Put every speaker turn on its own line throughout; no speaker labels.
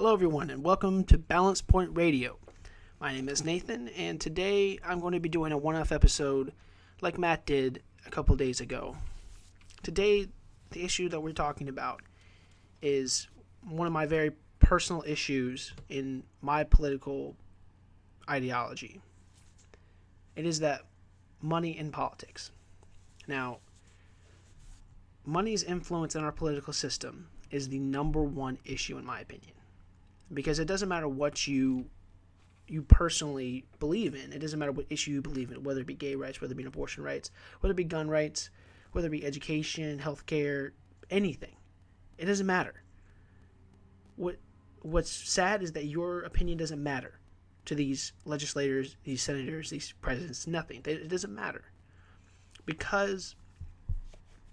Hello everyone and welcome to Balance Point Radio. My name is Nathan and today I'm going to be doing a one-off episode like Matt did a couple days ago. Today the issue that we're talking about is one of my very personal issues in my political ideology. It is that money in politics. Now, money's influence in our political system is the number one issue in my opinion. Because it doesn't matter what you personally believe in. It doesn't matter what issue you believe in, whether it be gay rights, whether it be abortion rights, whether it be gun rights, whether it be education, healthcare, anything. It doesn't matter. What's sad is that your opinion doesn't matter to these legislators, these senators, these presidents, nothing. It doesn't matter. Because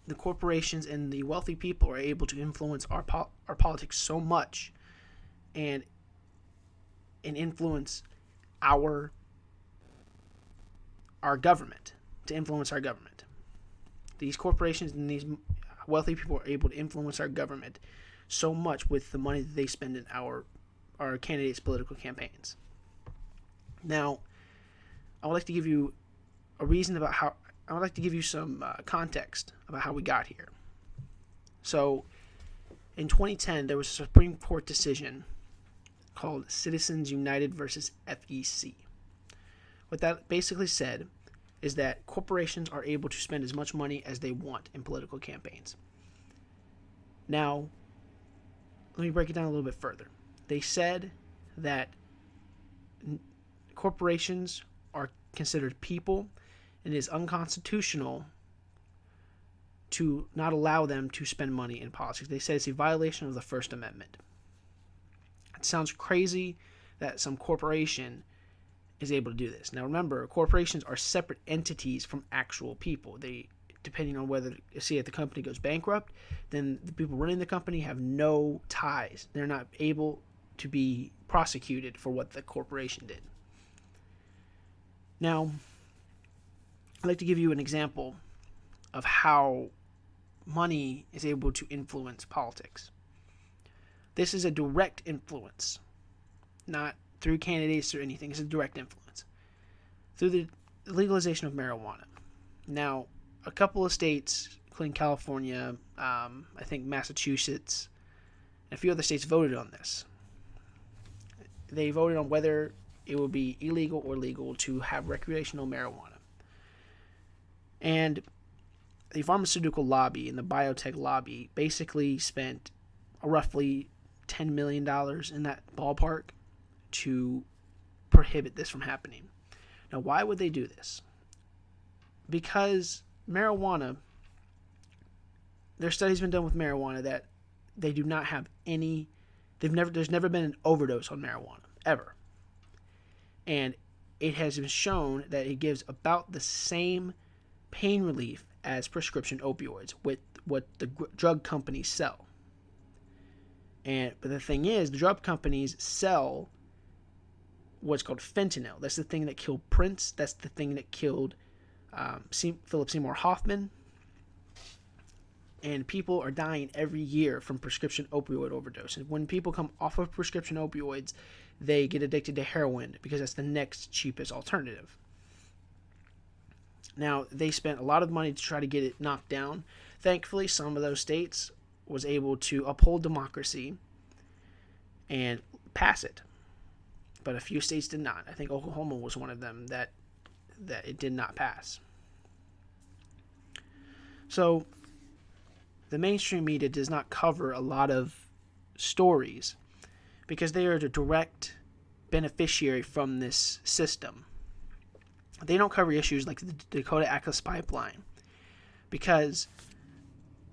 the corporations and the wealthy people are able to influence our politics so much and influence our government, to influence our government. These corporations and these wealthy people are able to influence our government so much with the money that they spend in our candidates' political campaigns. Now, I would like to give you some context about how we got here. So, in 2010, there was a Supreme Court decision called Citizens United versus FEC. What that basically said is that corporations are able to spend as much money as they want in political campaigns. Now, let me break it down a little bit further. They said that corporations are considered people, and it is unconstitutional to not allow them to spend money in politics. They said it's a violation of the First Amendment. It sounds crazy that some corporation is able to do this. Now remember, corporations are separate entities from actual people. They, depending on whether, see, if the company goes bankrupt, then the people running the company have no ties. They're not able to be prosecuted for what the corporation did. Now, I'd like to give you an example of how money is able to influence politics. This is a direct influence, not through candidates or anything. It's a direct influence through the legalization of marijuana. Now, a couple of states, including California, I think Massachusetts, and a few other states voted on this. They voted on whether it would be illegal or legal to have recreational marijuana. And the pharmaceutical lobby and the biotech lobby basically spent roughly $10 million in that ballpark to prohibit this from happening. Now, why would they do this? Because marijuana, there's studies been done with marijuana that they do not have any, there's never been an overdose on marijuana, ever. And it has been shown that it gives about the same pain relief as prescription opioids with what the drug companies sell. But the thing is, the drug companies sell what's called fentanyl. That's the thing that killed Prince. That's the thing that killed Philip Seymour Hoffman. And people are dying every year from prescription opioid overdoses. When people come off of prescription opioids, they get addicted to heroin because that's the next cheapest alternative. Now, they spent a lot of money to try to get it knocked down. Thankfully, some of those states was able to uphold democracy and pass it. But a few states did not. I think Oklahoma was one of them that it did not pass. So, the mainstream media does not cover a lot of stories because they are the direct beneficiary from this system. They don't cover issues like the Dakota Access Pipeline because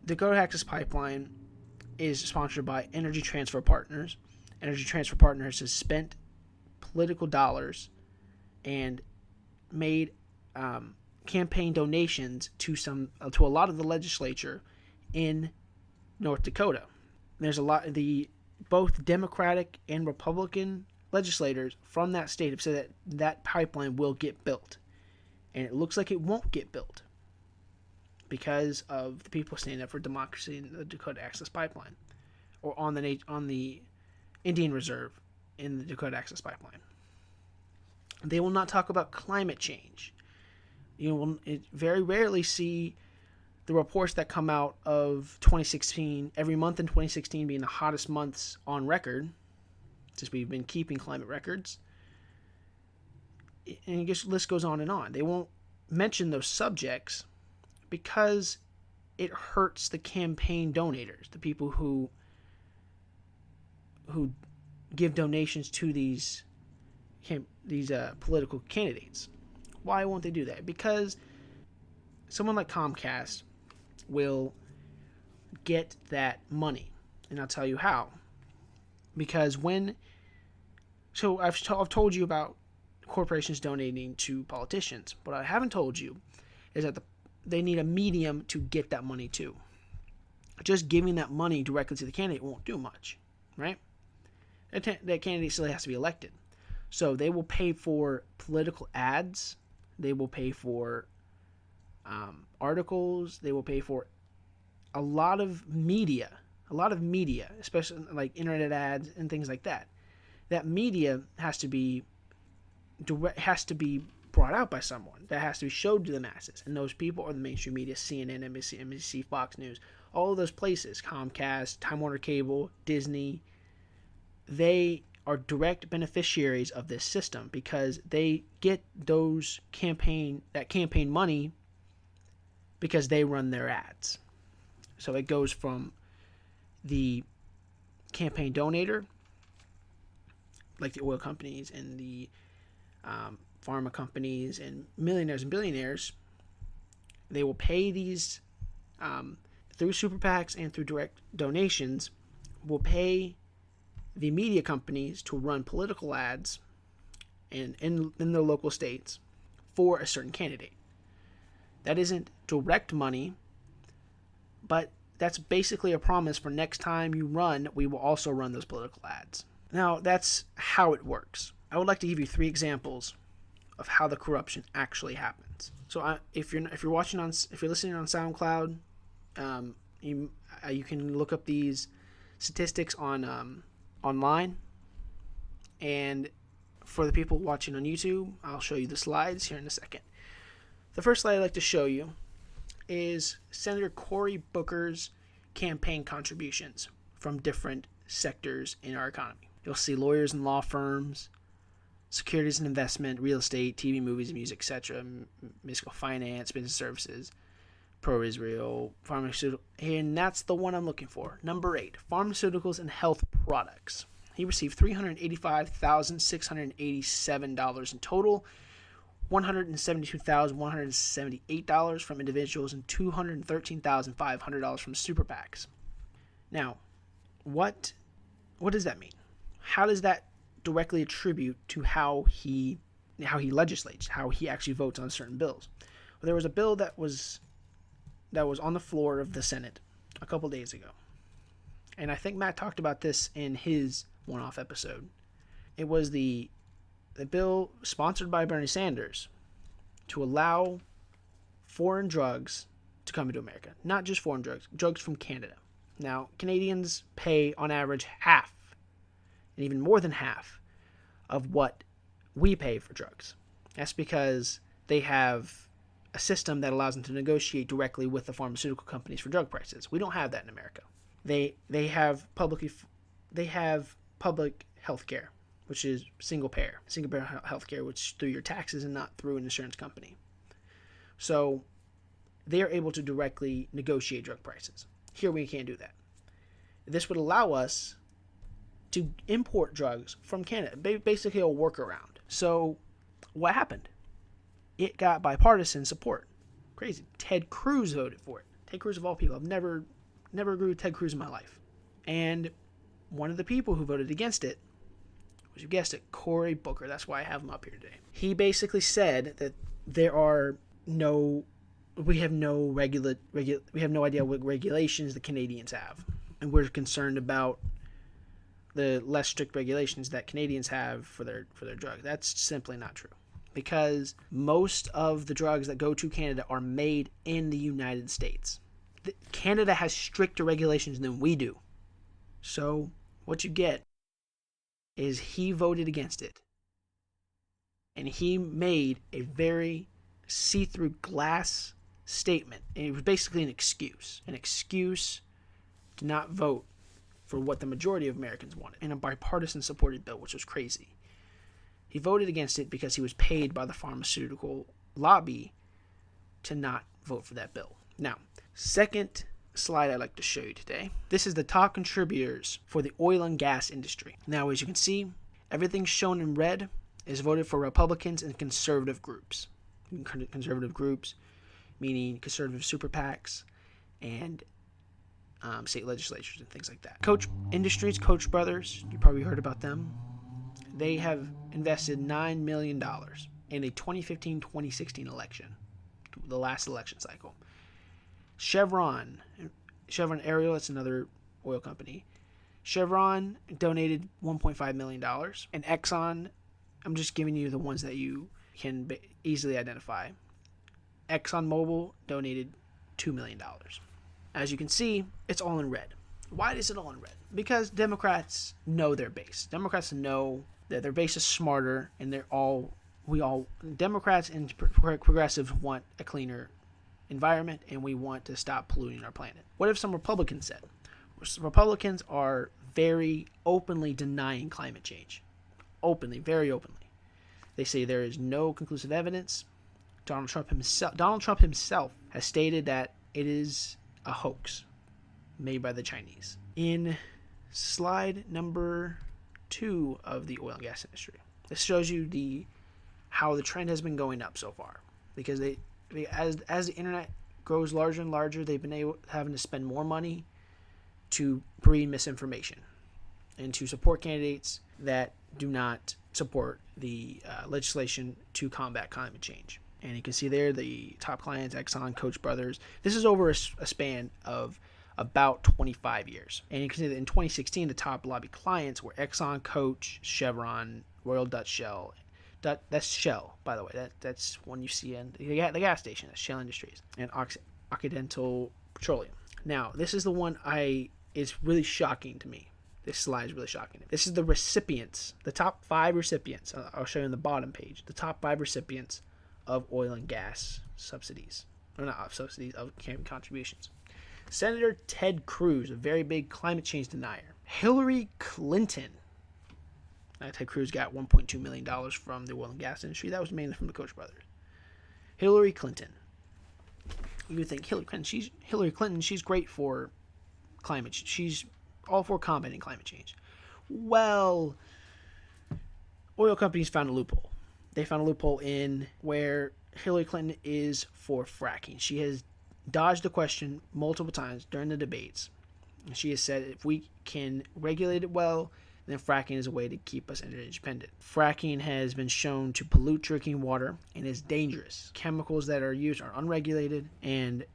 the Dakota Access Pipeline is sponsored by Energy Transfer Partners. Energy Transfer Partners has spent political dollars and made campaign donations to a lot of the legislature in North Dakota. There's a lot of both Democratic and Republican legislators from that state have said that pipeline will get built. And it looks like it won't get built because of the people standing up for democracy in the Dakota Access Pipeline, or on the Indian Reserve in the Dakota Access Pipeline. They will not talk about climate change. You will very rarely see the reports that come out of 2016, every month in 2016 being the hottest months on record, since we've been keeping climate records. And the list goes on and on. They won't mention those subjects because it hurts the campaign donators, the people who give donations to these political candidates. Why won't they do that? Because someone like Comcast will get that money, and I'll tell you how. Because I've told you about corporations donating to politicians. What I haven't told you is that they need a medium to get that money to. Just giving that money directly to the candidate won't do much, right? That candidate still has to be elected. So they will pay for political ads. They will pay for articles. They will pay for a lot of media, especially like internet ads and things like that. That media has to be brought out by someone. That has to be showed to the masses. And those people are the mainstream media, CNN, NBC, Fox News, all of those places, Comcast, Time Warner Cable, Disney. They are direct beneficiaries of this system because they get that campaign money because they run their ads. So it goes from the campaign donator, like the oil companies and the pharma companies and millionaires and billionaires. They will pay these through super PACs and through direct donations, will pay the media companies to run political ads in their local states for a certain candidate. That isn't direct money, but that's basically a promise for next time you run, we will also run those political ads. Now, that's how it works. I would like to give you 3 examples of how the corruption actually happens. So, if you're listening on SoundCloud, you can look up these statistics on online, and for the people watching on YouTube, I'll show you the slides here in a second. The first slide I'd like to show you is Senator Cory Booker's campaign contributions from different sectors in our economy. You'll see lawyers and law firms, securities and investment, real estate, TV, movies, and music, etc., municipal finance, business services, pro-Israel, pharmaceutical, and that's the one I'm looking for. Number 8, pharmaceuticals and health products. He received $385,687 in total, $172,178 from individuals, and $213,500 from super PACs. Now, what does that mean? How does that directly attribute to how he legislates, how he actually votes on certain bills? Well, there was a bill that was on the floor of the Senate a couple days ago, and I think Matt talked about this in his one-off episode. It was the bill sponsored by Bernie Sanders to allow foreign drugs to come into America. Not just foreign drugs from Canada. Now, Canadians pay on average half, and even more than half, of what we pay for drugs. That's because they have a system that allows them to negotiate directly with the pharmaceutical companies for drug prices. We don't have that in America. They have public health care, which is single payer health care, which is through your taxes and not through an insurance company. So they are able to directly negotiate drug prices. Here we can't do that. This would allow us to import drugs from Canada, basically a workaround. So what happened? It got bipartisan support. Crazy. Ted Cruz voted for it. Ted Cruz of all people. I've never agreed with Ted Cruz in my life. And one of the people who voted against it was, you guessed it, Cory Booker. That's why I have him up here today. He basically said that we have no idea what regulations the Canadians have, and we're concerned about the less strict regulations that Canadians have for their drugs. That's simply not true, because most of the drugs that go to Canada are made in the United States. Canada has stricter regulations than we do. So what you get is he voted against it. And he made a very see-through glass statement. And it was basically an excuse to not vote for what the majority of Americans wanted in a bipartisan supported bill, which was crazy. He voted against it because he was paid by the pharmaceutical lobby to not vote for that bill. Now, second slide I'd like to show you today. This is the top contributors for the oil and gas industry. Now, as you can see, everything shown in red is voted for Republicans and conservative groups. Conservative groups, meaning conservative super PACs and state legislatures and things like that. Koch Koch brothers, you probably heard about them. They have invested $9 million in a 2015-2016 election, the last election cycle. Chevron Ariel, it's another oil company. Chevron donated $1.5 million. And Exxon, I'm just giving you the ones that you can easily identify. ExxonMobil donated $2 million. As you can see, it's all in red. Why is it all in red? Because Democrats know their base. Democrats know that their base is smarter, and Democrats and progressives want a cleaner environment, and we want to stop polluting our planet. What if some Republicans said? Republicans are very openly denying climate change. Very openly. They say there is no conclusive evidence. Donald Trump himself has stated that it is a hoax made by the Chinese. In slide number 2 of the oil and gas industry, this shows you how the trend has been going up so far, because as the internet grows larger and larger, they've been having to spend more money to breed misinformation and to support candidates that do not support the legislation to combat climate change. And you can see there the top clients, Exxon, Koch brothers. This is over a span of about 25 years. And you can see that in 2016, the top lobby clients were Exxon, Koch, Chevron, Royal Dutch Shell. That's Shell, by the way. That's one you see in the gas station. That's Shell Industries. And Occidental Petroleum. Now, this is the one is really shocking to me. This slide is really shocking. This is the recipients, the top 5 recipients. I'll show you on the bottom page. The top 5 recipients of oil and gas subsidies. Or not of subsidies, of campaign contributions. Senator Ted Cruz, a very big climate change denier. Hillary Clinton. Ted Cruz got $1.2 million from the oil and gas industry. That was mainly from the Koch brothers. Hillary Clinton. You would think Hillary Clinton, she's great for climate change. She's all for combating climate change. Well, oil companies found a loophole. They found a loophole in where Hillary Clinton is for fracking. She has dodged the question multiple times during the debates. She has said if we can regulate it well, then fracking is a way to keep us energy independent. Fracking has been shown to pollute drinking water and is dangerous. Chemicals that are used are unregulated, and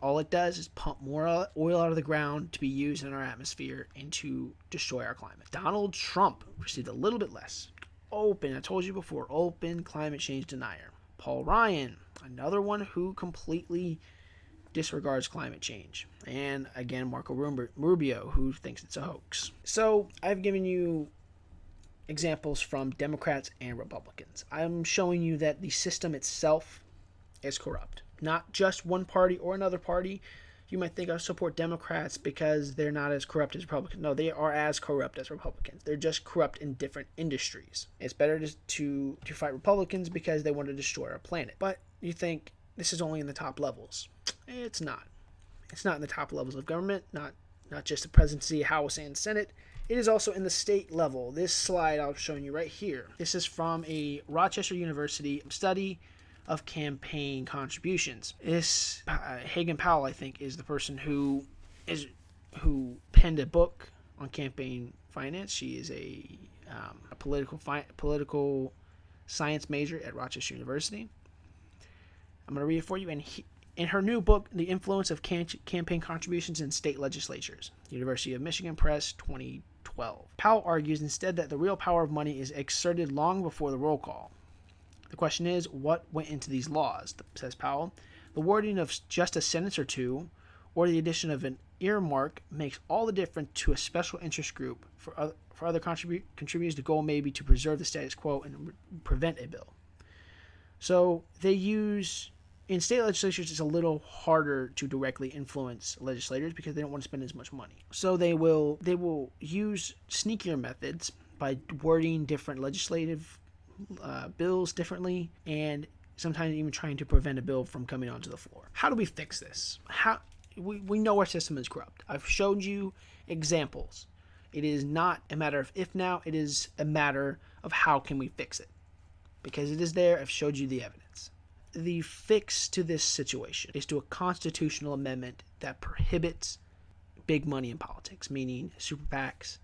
all it does is pump more oil out of the ground to be used in our atmosphere and to destroy our climate. Donald Trump received a little bit less. I told you before, open climate change denier. Paul Ryan, another one who completely disregards climate change. And again, Marco Rubio, who thinks it's a hoax. So I've given you examples from Democrats and Republicans. I'm showing you that the system itself is corrupt. Not just one party or another party. You might think I support Democrats because they're not as corrupt as Republicans. No, they are as corrupt as Republicans. They're just corrupt in different industries. It's better to fight Republicans because they want to destroy our planet. But you think this is only in the top levels. It's not. It's not in the top levels of government, not just the presidency, House, and Senate. It is also in the state level. This slide I'm showing you right here. This is from a Rochester University study of campaign contributions. This Hagen Powell, I think, is the person who penned a book on campaign finance. She is a political science major at Rochester University. I'm going to read it for you. And in her new book, The Influence of Campaign Contributions in State Legislatures, University of Michigan Press, 2012. Powell argues instead that the real power of money is exerted long before the roll call. The question is, what went into these laws, says Powell. The wording of just a sentence or two, or the addition of an earmark makes all the difference to a special interest group. For other contributors, the goal may be to preserve the status quo and prevent a bill. So they use, in state legislatures, it's a little harder to directly influence legislators because they don't want to spend as much money. So they will use sneakier methods by wording different legislative bills differently, and sometimes even trying to prevent a bill from coming onto the floor. How do we fix this? We know our system is corrupt. I've showed you examples. It is not a matter of if now, it is a matter of how can we fix it. Because it is there, I've showed you the evidence. The fix to this situation is to a constitutional amendment that prohibits big money in politics, meaning super PACs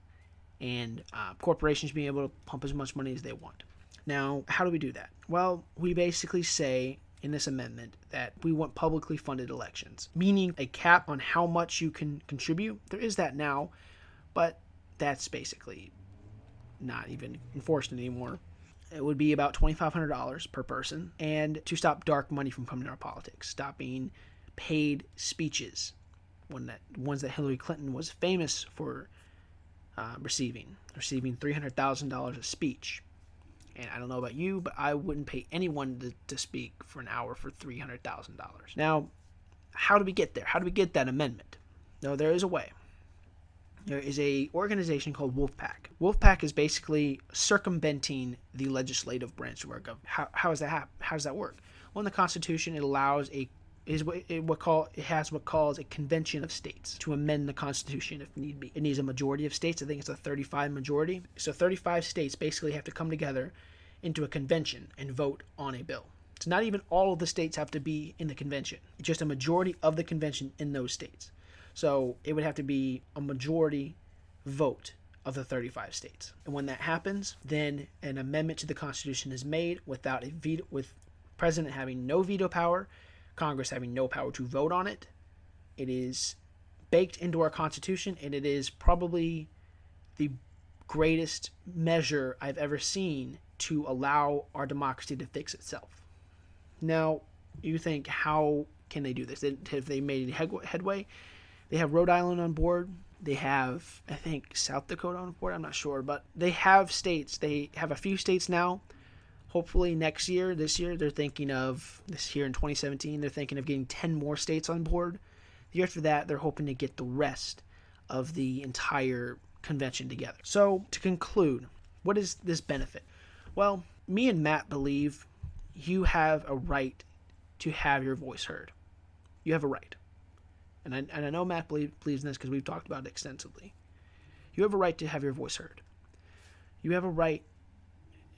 and corporations being able to pump as much money as they want. Now, how do we do that? Well, we basically say in this amendment that we want publicly funded elections, meaning a cap on how much you can contribute. There is that now, but that's basically not even enforced anymore. It would be about $2,500 per person, and to stop dark money from coming to our politics, stopping paid speeches, ones that Hillary Clinton was famous for receiving $300,000 a speech. And I don't know about you, but I wouldn't pay anyone to speak for an hour for $300,000. Now, how do we get there? How do we get that amendment? No, there is a way. There is a organization called Wolfpack. Wolfpack is basically circumventing the legislative branch of our government. How does that happen? How does that work? Well, in the Constitution, it allows it has what calls a convention of states to amend the Constitution if need be. It needs a majority of states. I think it's a 35 majority. So 35 states basically have to come together into a convention and vote on a bill. It's not even all of the states have to be in the convention. It's just a majority of the convention in those states. So it would have to be a majority vote of the 35 states. And when that happens, then an amendment to the Constitution is made without a veto, with President having no veto power, Congress having no power to vote on it. It is baked into our Constitution, and it is probably the greatest measure I've ever seen to allow our democracy to fix itself. Now, you think, how can they do this? Have they made any headway? They have Rhode Island on board. They have, I think, South Dakota on board. I'm not sure, but they have states. They have a few states now. Hopefully this year, they're thinking of, this year in 2017, they're thinking of getting 10 more states on board. The year after that, they're hoping to get the rest of the entire convention together. So, to conclude, what is this benefit? Well, me and Matt believe you have a right to have your voice heard. You have a right. And I know Matt believes in this because we've talked about it extensively. You have a right to have your voice heard. You have a right,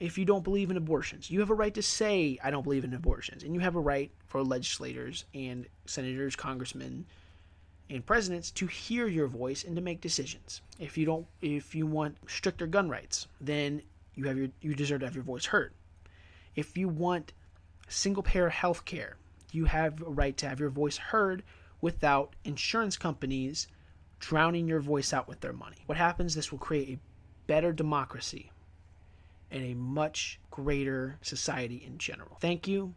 if you don't believe in abortions, you have a right to say, I don't believe in abortions. And you have a right for legislators and senators, congressmen, and presidents to hear your voice and to make decisions. If you want stricter gun rights, then you deserve to have your voice heard. If you want single-payer health care, you have a right to have your voice heard without insurance companies drowning your voice out with their money. What happens? This will create a better democracy and a much greater society in general. Thank you,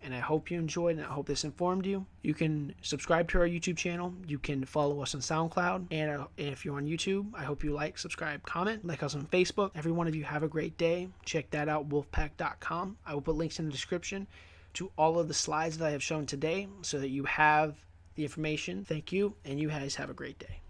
and I hope you enjoyed, and I hope this informed you. You can subscribe to our YouTube channel. You can follow us on SoundCloud, and if you're on YouTube, I hope you like, subscribe, comment, like us on Facebook. Every one of you have a great day. Check that out, wolfpack.com. I will put links in the description to all of the slides that I have shown today so that you have the information. Thank you, and you guys have a great day.